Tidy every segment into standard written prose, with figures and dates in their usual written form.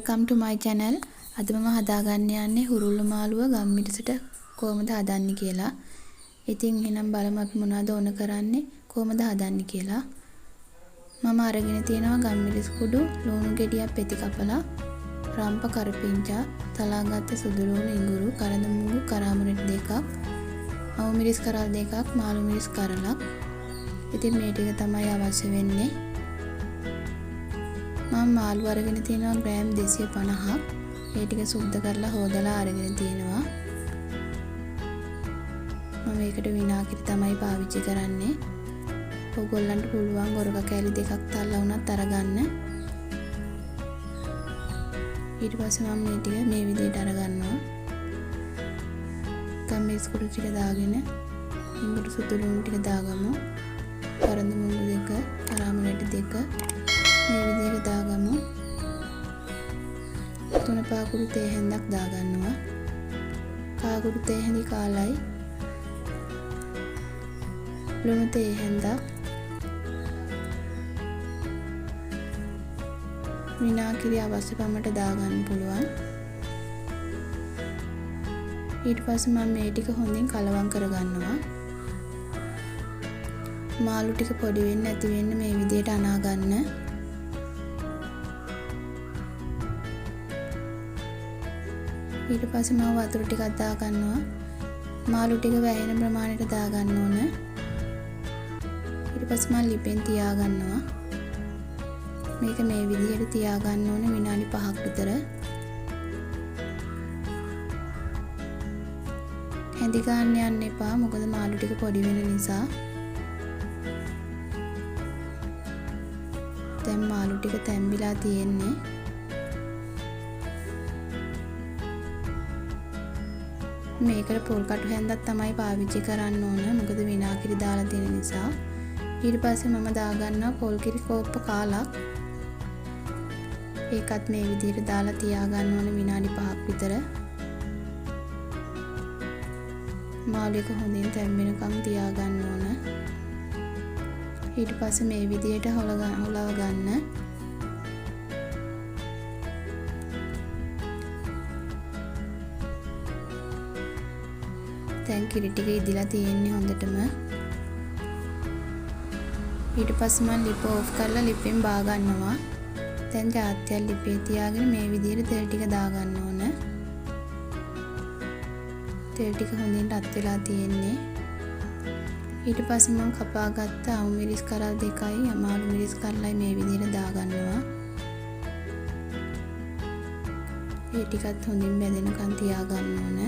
welcome to my channel. අද මම හදාගන්න යන්නේ හුරුල්ල මාළුව ගම්මිරිසට කොහොමද හදන්නේ කියලා. ඉතින් එහෙනම් බලමු අපි මොනවද ඕන කරන්නේ කොහොමද හදන්නේ කියලා. මම අරගෙන තියෙනවා ගම්මිරිස් කුඩු, ලුණු ගෙඩියක් පෙති කපලා, රම්ප කරපිංචා, තලාගත්ත සුදු ලුණු ඉඟුරු, කරඳ මුංගු කරාමුණට දෙකක්, අවු මිරිස් කරල් දෙකක්, මාළු මිරිස් කරලක්. ඉතින් මේ ටික තමයි අවශ්‍ය වෙන්නේ. මම මාළු අරගෙන තියෙනවා ග්‍රෑම් 250ක්. ඒ ටික සුද්ධ කරලා හොදලා අරගෙන තියෙනවා. මම මේකට විනාගිරි තමයි පාවිච්චි කරන්නේ. ඔයගොල්ලන්ට පුළුවන් ගොරක කෑලි දෙකක් තල්ලා වුණත් අරගන්න. ඊට පස්සේ මම මේ ටික මේ විදිහට අරගන්නවා. ගම්මිරිස් කුඩු ටික දාගෙන ඉඟුරු සුදු ලුණු ටික දාගමු. කරඳ මුංගු දෙක, කරාමුණට දෙක මේ විදිහට දාගමු. තුන පාකුරු තේ හැන්දක් දාගන්නවා. කාකුරු තේ හැඳි කාලයි. ලුණු තේ හැන්දක්. විනාගිරි අවශ්‍ය පමණට දාගන්න පුළුවන්. ඊට පස්සේ මම මේ ටික හොඳින් කලවම් කරගන්නවා. මාළු ටික පොඩි වෙන්නේ නැති වෙන්න මේ විදිහට අනා ගන්න. ඊට පස්සේ මම වතුර ටිකක් දා ගන්නවා. මාළු ටික වැයෙන ප්‍රමාණයට දා ගන්න ඕන. ඊට පස්සේ මම ලිපෙන් තියා ගන්නවා. මේක මේ විදිහට තියා ගන්න ඕන විනාඩි 5ක් විතර. හැඳි ගන්න යන්න එපා. මොකද මාළු ටික පොඩි වෙන නිසා. දැන් මාළු ටික තැම්බිලා තියෙන්නේ. මේකට පොල් කටු හැන්දක් තමයි පාවිච්චි කරන්න ඕන. මොකද විනාගිරි දාලා තියෙන නිසා. ඊට පස්සේ මම දාගන්නවා පොල් කිරි කෝප්ප කාලක්. ඒකත් මේ විදිහට දාලා තියා ගන්න ඕන විනාඩි 5ක් විතර. මාළු එක හොඳින් තැම්බෙනකම් තියා ගන්න ඕන. ඊට පස්සේ මේ විදිහට හොලව ගන්න. දැන් කිරි ටික ඉදිලා තියෙන්නේ හොඳටම. ඊට පස්සේ මම ලිප ඕෆ් කරලා ලිපෙන් බා ගන්නවා. දැන් ජාත්‍යල් ලිපේ තියාගෙන මේ විදිහට තෙල් ටික දා ගන්න ඕන. තෙල් ටික හොඳින් රත් වෙලා තියෙන්නේ. ඊට පස්සේ මම කපාගත්ත අවු මිරිස් කරල් දෙකයි මාළු මිරිස් කරලයි මේ විදිහට දා ගන්නවා. ඒ ටිකත් හොඳින් බැදෙනකන් තියා ගන්න ඕන.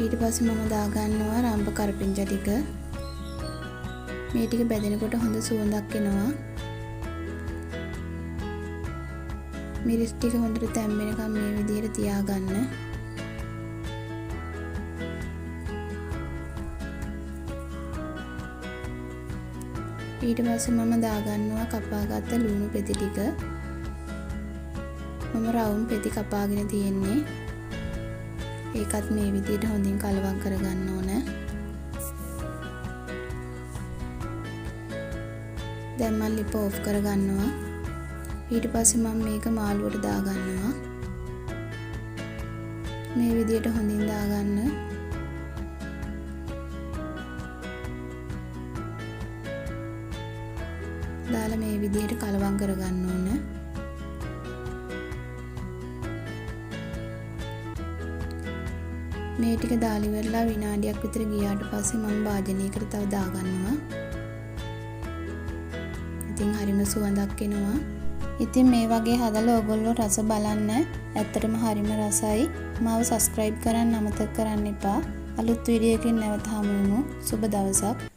ඊට පස්සේ මම දා ගන්නවා රම්ප කරපිංචා ටික. මේ ටික බැදෙනකොට හොඳ සුවඳක් එනවා. මිරිස් ටික හොඳට තැම්බෙනකම් මේ විදිහට තියා ගන්න. ඊට පස්සේ මම දාගන්නවා කපාගත්ත ලුණු පෙති ටික. මම රවුම් පෙති කපාගෙන තියෙන්නේ. ඒකත් මේ විදිහට හොඳින් කලවම් කරගන්න ඕන. දැන් මම ලිප ඕෆ් කරගන්නවා. ඊට පස්සේ මම මේක මාළුවට දාගන්නවා. මේ විදිහට හොඳින් දාගන්න. දාලා මේ විදිහට කලවම් කරගන්න ඕන. මේ ටික දාලි වෙරලා විනාඩියක් විතර ගියාට පස්සේ මම භාජනයකට තව දාගන්නවා. ඉතින් හරිම සුවඳක් එනවා. ඉතින් මේ වගේ හදලා ඔයගොල්ලෝ රස බලන්න. ඇත්තටම හරිම රසයි. මාව subscribe කරන්න අමතක කරන්න එපා. අලුත් වීඩියෝ එකකින් නැවත හමු වෙමු. සුබ දවසක්.